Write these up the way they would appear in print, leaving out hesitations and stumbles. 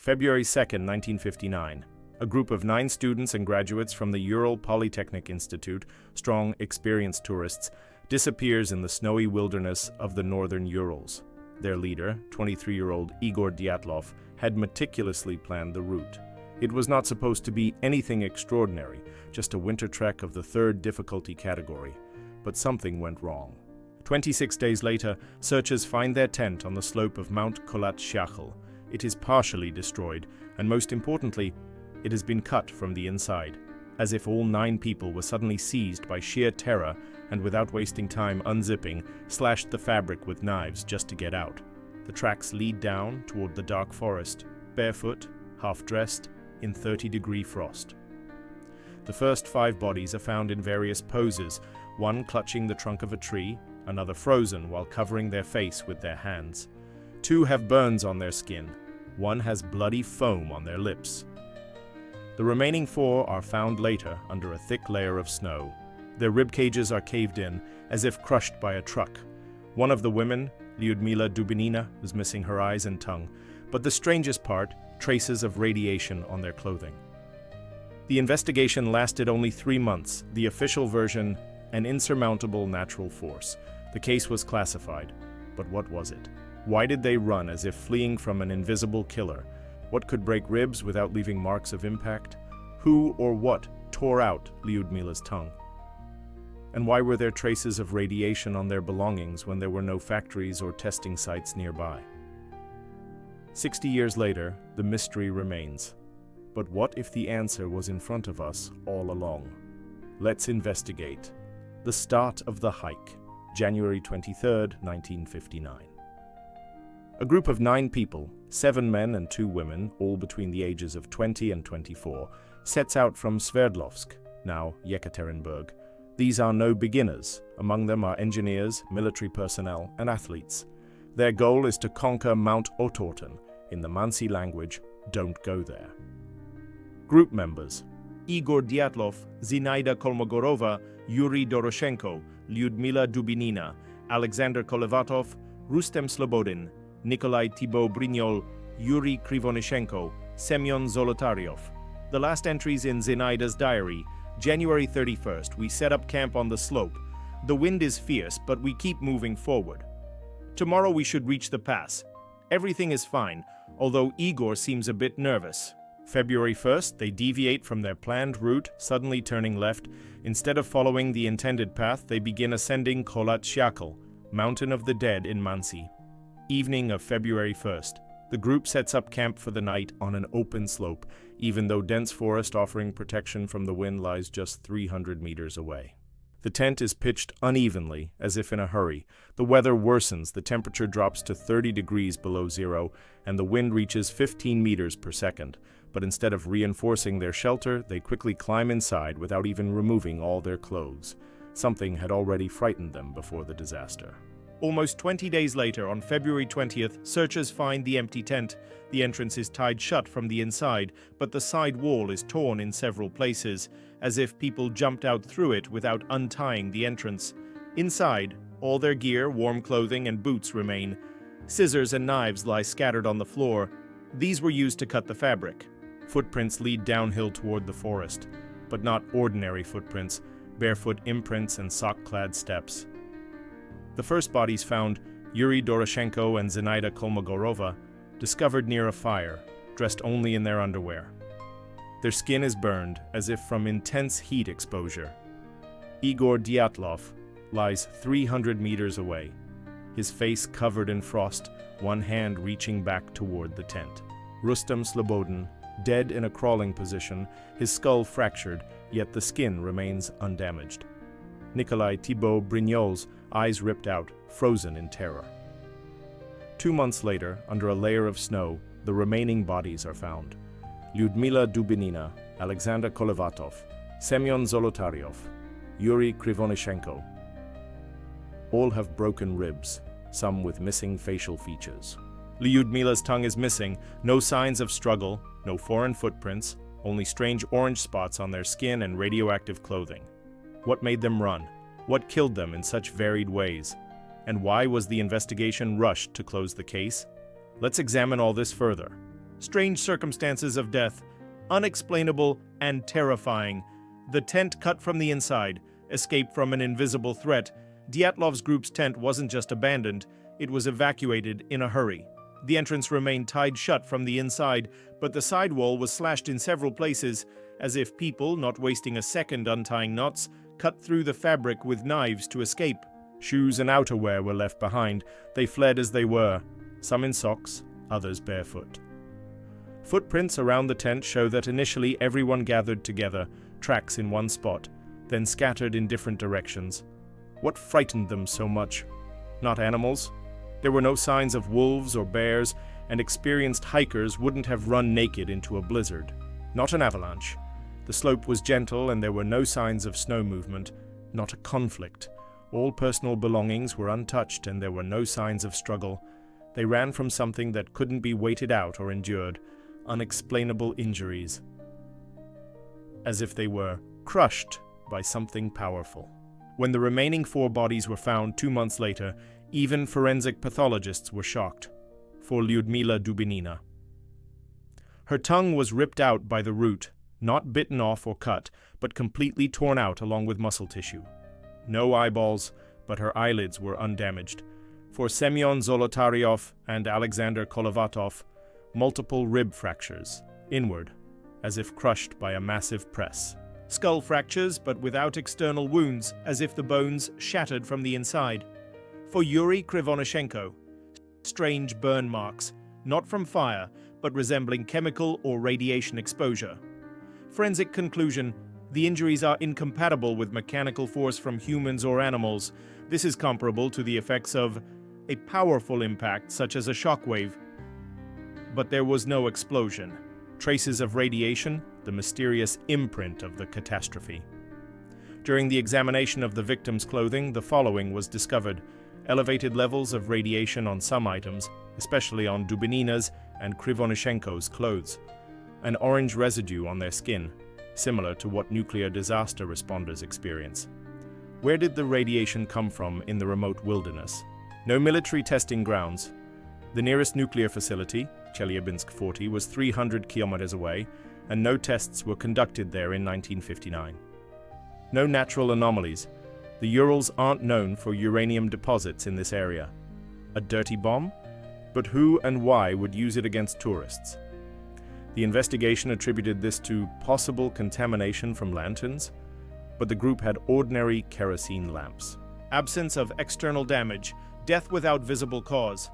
February 2, 1959. A group of 9 students and graduates from the Ural Polytechnic Institute, strong, experienced tourists, disappears in the snowy wilderness of the northern Urals. Their leader, 23-year-old Igor Dyatlov, had meticulously planned the route. It was not supposed to be anything extraordinary, just a winter trek of the 3rd difficulty category. But something went wrong. 26 days later, searchers find their tent on the slope of Mount Kolat-Syakhl. It is partially destroyed, and most importantly, it has been cut from the inside, as if all 9 people were suddenly seized by sheer terror and without wasting time unzipping, slashed the fabric with knives just to get out. The tracks lead down toward the dark forest, barefoot, half-dressed, in 30-degree frost. The first 5 bodies are found in various poses, one clutching the trunk of a tree, another frozen while covering their face with their hands. 2 have burns on their skin, one has bloody foam on their lips. The remaining 4 are found later under a thick layer of snow. Their rib cages are caved in, as if crushed by a truck. One of the women, Lyudmila Dubinina, was missing her eyes and tongue, but the strangest part, traces of radiation on their clothing. The investigation lasted only 3 months, the official version, an insurmountable natural force. The case was classified, but what was it? Why did they run as if fleeing from an invisible killer? What could break ribs without leaving marks of impact? Who or what tore out Lyudmila's tongue? And why were there traces of radiation on their belongings when there were no factories or testing sites nearby? 60 years later, the mystery remains. But what if the answer was in front of us all along? Let's investigate. The start of the hike, January 23, 1959. A group of 9 people, 7 men and 2 women, all between the ages of 20 and 24, sets out from Sverdlovsk, now Yekaterinburg. These are no beginners. Among them are engineers, military personnel, and athletes. Their goal is to conquer Mount Otorten, in the Mansi language, don't go there. Group members: Igor Dyatlov, Zinaida Kolmogorova, Yuri Doroshenko, Lyudmila Dubinina, Alexander Kolevatov, Rustem Slobodin, Nikolai Thibault Brignol, Yuri Krivonishenko, Semyon Zolotaryov. The last entries in Zinaida's diary: January 31st, we set up camp on the slope. The wind is fierce, but we keep moving forward. Tomorrow we should reach the pass. Everything is fine, although Igor seems a bit nervous. February 1st, they deviate from their planned route, suddenly turning left. Instead of following the intended path, they begin ascending Kolat-Syakhl, Mountain of the Dead in Mansi. Evening of February 1st. The group sets up camp for the night on an open slope, even though dense forest offering protection from the wind lies just 300 meters away. The tent is pitched unevenly, as if in a hurry. The weather worsens, the temperature drops to 30 degrees below zero, and the wind reaches 15 meters per second. But instead of reinforcing their shelter, they quickly climb inside without even removing all their clothes. Something had already frightened them before the disaster. Almost 20 days later, on February 20th, searchers find the empty tent. The entrance is tied shut from the inside, but the side wall is torn in several places, as if people jumped out through it without untying the entrance. Inside, all their gear, warm clothing, and boots remain. Scissors and knives lie scattered on the floor. These were used to cut the fabric. Footprints lead downhill toward the forest, but not ordinary footprints, barefoot imprints and sock-clad steps. The first bodies found, Yuri Doroshenko and Zinaida Kolmogorova, discovered near a fire, dressed only in their underwear. Their skin is burned, as if from intense heat exposure. Igor Dyatlov lies 300 meters away, his face covered in frost, one hand reaching back toward the tent. Rustem Slobodin, dead in a crawling position, his skull fractured, yet the skin remains undamaged. Nikolai Thibault Brignol's eyes ripped out, frozen in terror. 2 months later, under a layer of snow, the remaining bodies are found. Lyudmila Dubinina, Alexander Kolevatov, Semyon Zolotaryov, Yuri Krivonishenko. All have broken ribs, some with missing facial features. Lyudmila's tongue is missing, no signs of struggle, no foreign footprints, only strange orange spots on their skin and radioactive clothing. What made them run? What killed them in such varied ways? And why was the investigation rushed to close the case? Let's examine all this further. Strange circumstances of death, unexplainable and terrifying. The tent cut from the inside, escape from an invisible threat. Dyatlov's group's tent wasn't just abandoned, it was evacuated in a hurry. The entrance remained tied shut from the inside, but the side wall was slashed in several places, as if people, not wasting a second untying knots, cut through the fabric with knives to escape. Shoes and outerwear were left behind. They fled as they were, some in socks, others barefoot. Footprints around the tent show that initially everyone gathered together, tracks in one spot, then scattered in different directions. What frightened them so much? Not animals. There were no signs of wolves or bears, and experienced hikers wouldn't have run naked into a blizzard. Not an avalanche. The slope was gentle and there were no signs of snow movement. Not a conflict. All personal belongings were untouched and there were no signs of struggle. They ran from something that couldn't be waited out or endured. Unexplainable injuries. As if they were crushed by something powerful. When the remaining 4 bodies were found 2 months later, even forensic pathologists were shocked. For Lyudmila Dubinina. Her tongue was ripped out by the root, not bitten off or cut, but completely torn out along with muscle tissue. No eyeballs, but her eyelids were undamaged. For Semyon Zolotaryov and Alexander Kolovatov, multiple rib fractures, inward, as if crushed by a massive press. Skull fractures, but without external wounds, as if the bones shattered from the inside. For Yuri Krivonishenko, strange burn marks, not from fire, but resembling chemical or radiation exposure. Forensic conclusion: the injuries are incompatible with mechanical force from humans or animals. This is comparable to the effects of a powerful impact, such as a shockwave. But there was no explosion. Traces of radiation, the mysterious imprint of the catastrophe. During the examination of the victim's clothing, the following was discovered: elevated levels of radiation on some items, especially on Dubinina's and Krivonishenko's clothes. An orange residue on their skin, similar to what nuclear disaster responders experience. Where did the radiation come from in the remote wilderness? No military testing grounds. The nearest nuclear facility, Chelyabinsk 40, was 300 kilometers away, and no tests were conducted there in 1959. No natural anomalies. The Urals aren't known for uranium deposits in this area. A dirty bomb? But who and why would use it against tourists? The investigation attributed this to possible contamination from lanterns, but the group had ordinary kerosene lamps. Absence of external damage, death without visible cause.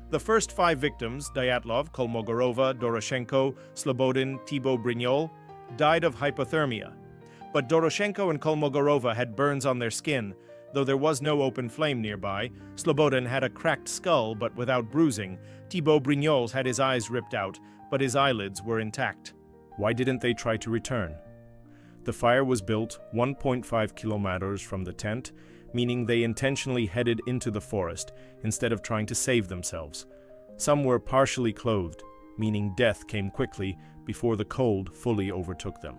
The first 5 victims, Dyatlov, Kolmogorova, Doroshenko, Slobodin, Thibaut Brignol, died of hypothermia. But Doroshenko and Kolmogorova had burns on their skin, though there was no open flame nearby. Slobodin had a cracked skull but without bruising. Thibaut Brignol's had his eyes ripped out, but his eyelids were intact. Why didn't they try to return? The fire was built 1.5 kilometers from the tent, meaning they intentionally headed into the forest instead of trying to save themselves. Some were partially clothed, meaning death came quickly before the cold fully overtook them.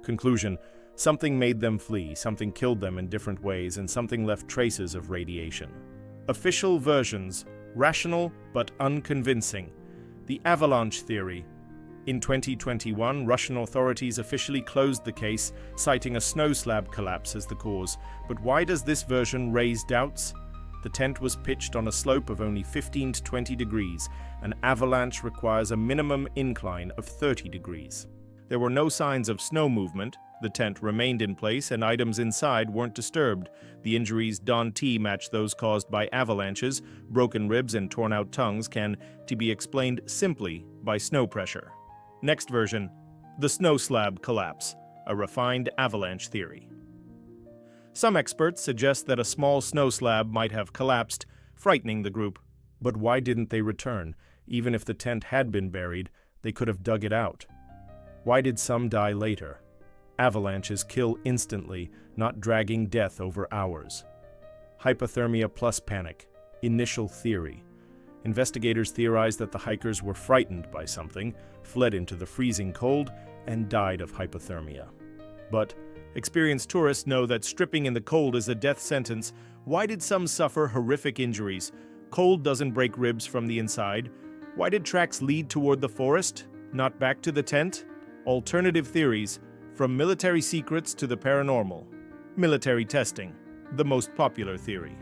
Conclusion: something made them flee, something killed them in different ways, and something left traces of radiation. Official versions: rational but unconvincing. The avalanche theory. In 2021, Russian authorities officially closed the case, citing a snow slab collapse as the cause. But why does this version raise doubts? The tent was pitched on a slope of only 15 to 20 degrees. An avalanche requires a minimum incline of 30 degrees. There were no signs of snow movement. The tent remained in place and items inside weren't disturbed. The injuries Don T match those caused by avalanches. Broken ribs and torn out tongues can be explained simply by snow pressure. Next version: the snow slab collapse, a refined avalanche theory. Some experts suggest that a small snow slab might have collapsed, frightening the group. But why didn't they return? Even if the tent had been buried, they could have dug it out. Why did some die later? Avalanches kill instantly, not dragging death over hours. Hypothermia plus panic. Initial theory. Investigators theorize that the hikers were frightened by something, fled into the freezing cold, and died of hypothermia. But experienced tourists know that stripping in the cold is a death sentence. Why did some suffer horrific injuries? Cold doesn't break ribs from the inside. Why did tracks lead toward the forest, not back to the tent? Alternative theories, from military secrets to the paranormal. Military testing, the most popular theory.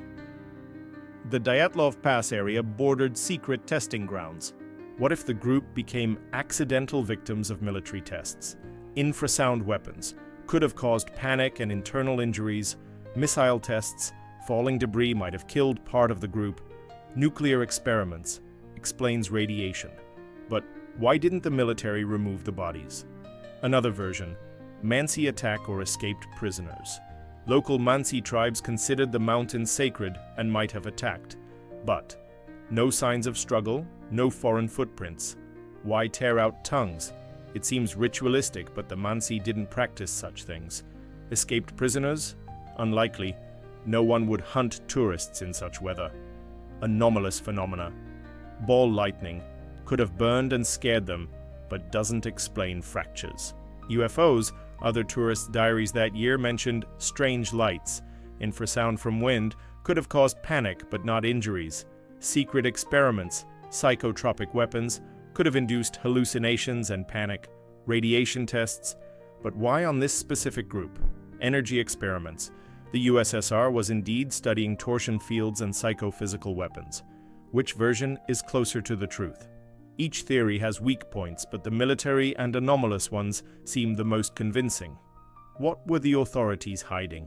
The Dyatlov Pass area bordered secret testing grounds. What if the group became accidental victims of military tests? Infrasound weapons could have caused panic and internal injuries. Missile tests, falling debris might have killed part of the group. Nuclear experiments explains radiation. But why didn't the military remove the bodies? Another version, Mansi attack or escaped prisoners. Local Mansi tribes considered the mountains sacred and might have attacked. But no signs of struggle, no foreign footprints. Why tear out tongues? It seems ritualistic, but the Mansi didn't practice such things. Escaped prisoners? Unlikely. No one would hunt tourists in such weather. Anomalous phenomena. Ball lightning could have burned and scared them, but doesn't explain fractures. UFOs, other tourist diaries that year mentioned strange lights. Infrasound from wind could have caused panic but not injuries. Secret experiments, psychotropic weapons, could have induced hallucinations and panic. Radiation tests. But why on this specific group? Energy experiments. The USSR was indeed studying torsion fields and psychophysical weapons. Which version is closer to the truth? Each theory has weak points, but the military and anomalous ones seem the most convincing. What were the authorities hiding?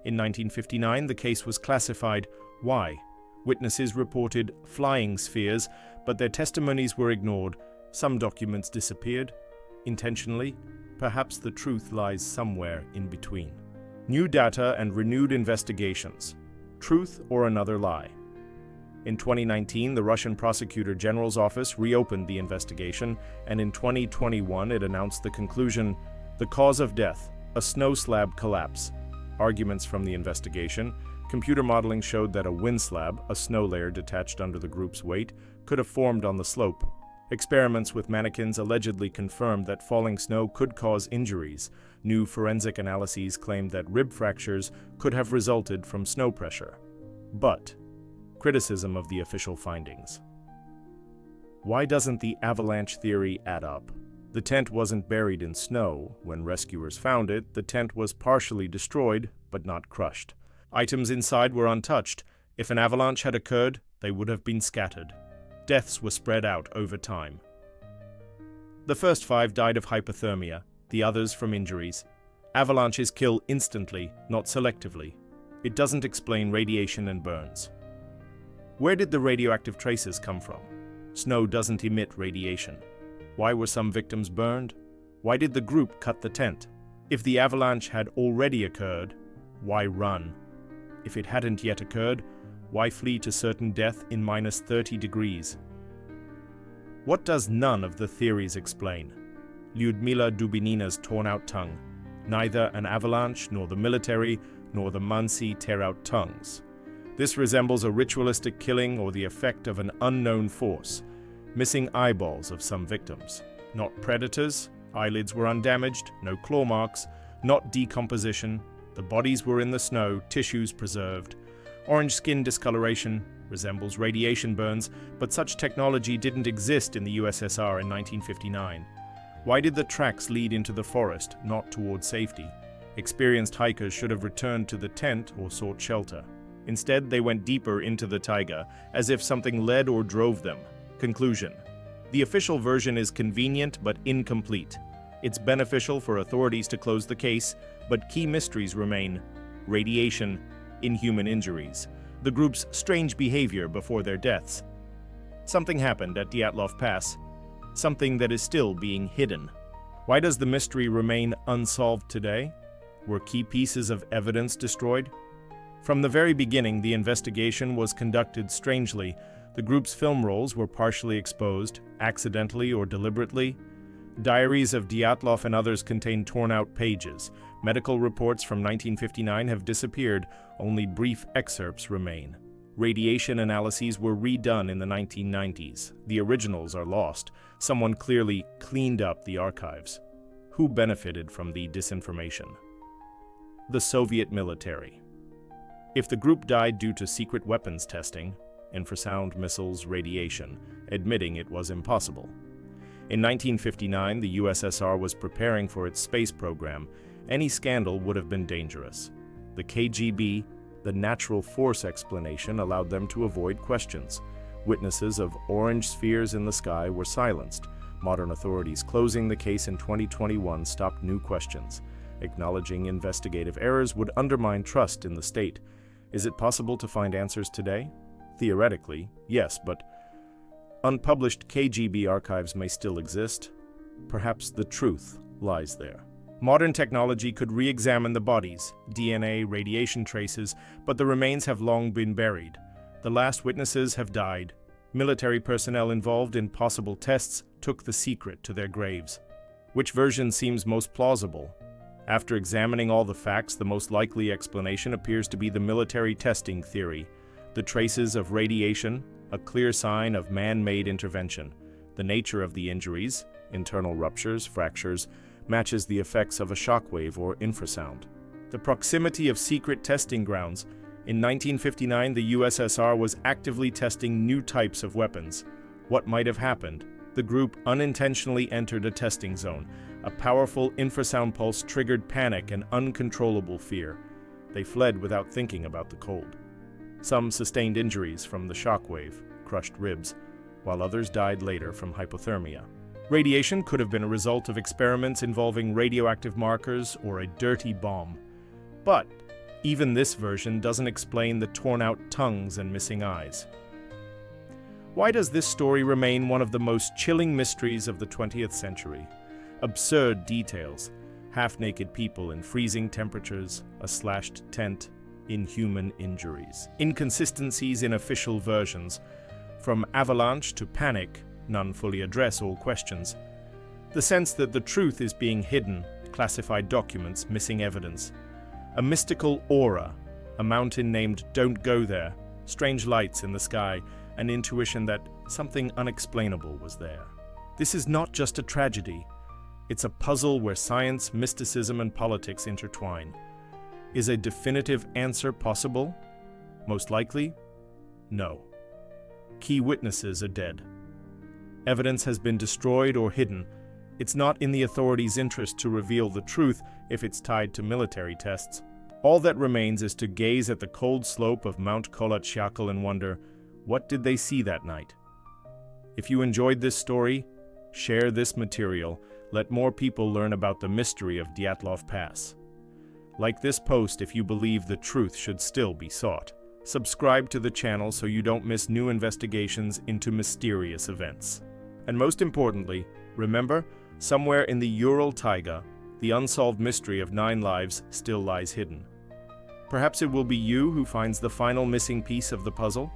In 1959, the case was classified. Why? Witnesses reported flying spheres, but their testimonies were ignored. Some documents disappeared. Intentionally? Perhaps the truth lies somewhere in between. New data and renewed investigations. Truth or another lie? In 2019, the Russian Prosecutor General's office reopened the investigation, and in 2021 it announced the conclusion: the cause of death, a snow slab collapse. Arguments from the investigation: computer modeling showed that a wind slab, a snow layer detached under the group's weight, could have formed on the slope. Experiments with mannequins allegedly confirmed that falling snow could cause injuries. New forensic analyses claimed that rib fractures could have resulted from snow pressure. But criticism of the official findings. Why doesn't the avalanche theory add up? The tent wasn't buried in snow. When rescuers found it, the tent was partially destroyed, but not crushed. Items inside were untouched. If an avalanche had occurred, they would have been scattered. Deaths were spread out over time. The first 5 died of hypothermia, the others from injuries. Avalanches kill instantly, not selectively. It doesn't explain radiation and burns. Where did the radioactive traces come from? Snow doesn't emit radiation. Why were some victims burned? Why did the group cut the tent? If the avalanche had already occurred, why run? If it hadn't yet occurred, why flee to certain death in -30 degrees? What does none of the theories explain? Lyudmila Dubinina's torn-out tongue. Neither an avalanche, nor the military, nor the Mansi tear out tongues. This resembles a ritualistic killing or the effect of an unknown force. Missing eyeballs of some victims. Not predators, eyelids were undamaged, no claw marks, not decomposition. The bodies were in the snow, tissues preserved. Orange skin discoloration resembles radiation burns, but such technology didn't exist in the USSR in 1959. Why did the tracks lead into the forest, not toward safety? Experienced hikers should have returned to the tent or sought shelter. Instead, they went deeper into the taiga, as if something led or drove them. Conclusion: the official version is convenient but incomplete. It's beneficial for authorities to close the case, but key mysteries remain: radiation, inhuman injuries, the group's strange behavior before their deaths. Something happened at Dyatlov Pass, something that is still being hidden. Why does the mystery remain unsolved today? Were key pieces of evidence destroyed? From the very beginning, the investigation was conducted strangely. The group's film rolls were partially exposed, accidentally or deliberately. Diaries of Dyatlov and others contain torn-out pages. Medical reports from 1959 have disappeared. Only brief excerpts remain. Radiation analyses were redone in the 1990s. The originals are lost. Someone clearly cleaned up the archives. Who benefited from the disinformation? The Soviet military. If the group died due to secret weapons testing, infrasound, missiles, radiation, admitting it was impossible. In 1959, the USSR was preparing for its space program. Any scandal would have been dangerous. The KGB, the natural force explanation, allowed them to avoid questions. Witnesses of orange spheres in the sky were silenced. Modern authorities closing the case in 2021 stopped new questions. Acknowledging investigative errors would undermine trust in the state. Is it possible to find answers today? Theoretically, yes, but unpublished KGB archives may still exist. Perhaps the truth lies there. Modern technology could re-examine the bodies, DNA, radiation traces, but the remains have long been buried. The last witnesses have died. Military personnel involved in possible tests took the secret to their graves. Which version seems most plausible? After examining all the facts, the most likely explanation appears to be the military testing theory. The traces of radiation, a clear sign of man-made intervention. The nature of the injuries, internal ruptures, fractures, matches the effects of a shockwave or infrasound. The proximity of secret testing grounds. In 1959, the USSR was actively testing new types of weapons. What might have happened? The group unintentionally entered a testing zone. A powerful infrasound pulse triggered panic and uncontrollable fear. They fled without thinking about the cold. Some sustained injuries from the shockwave, crushed ribs, while others died later from hypothermia. Radiation could have been a result of experiments involving radioactive markers or a dirty bomb. But even this version doesn't explain the torn-out tongues and missing eyes. Why does this story remain one of the most chilling mysteries of the 20th century? Absurd details, half-naked people in freezing temperatures, a slashed tent, inhuman injuries. Inconsistencies in official versions. From avalanche to panic, none fully address all questions. The sense that the truth is being hidden, classified documents, missing evidence. A mystical aura, a mountain named Don't Go There, strange lights in the sky, an intuition that something unexplainable was there. This is not just a tragedy. It's a puzzle where science, mysticism, and politics intertwine. Is a definitive answer possible? Most likely, no. Key witnesses are dead. Evidence has been destroyed or hidden. It's not in the authorities' interest to reveal the truth if it's tied to military tests. All that remains is to gaze at the cold slope of Mount Kolatsyakal and wonder, what did they see that night? If you enjoyed this story, share this material. Let more people learn about the mystery of Dyatlov Pass. Like this post if you believe the truth should still be sought. Subscribe to the channel so you don't miss new investigations into mysterious events. And most importantly, remember, somewhere in the Ural Taiga, the unsolved mystery of 9 lives still lies hidden. Perhaps it will be you who finds the final missing piece of the puzzle?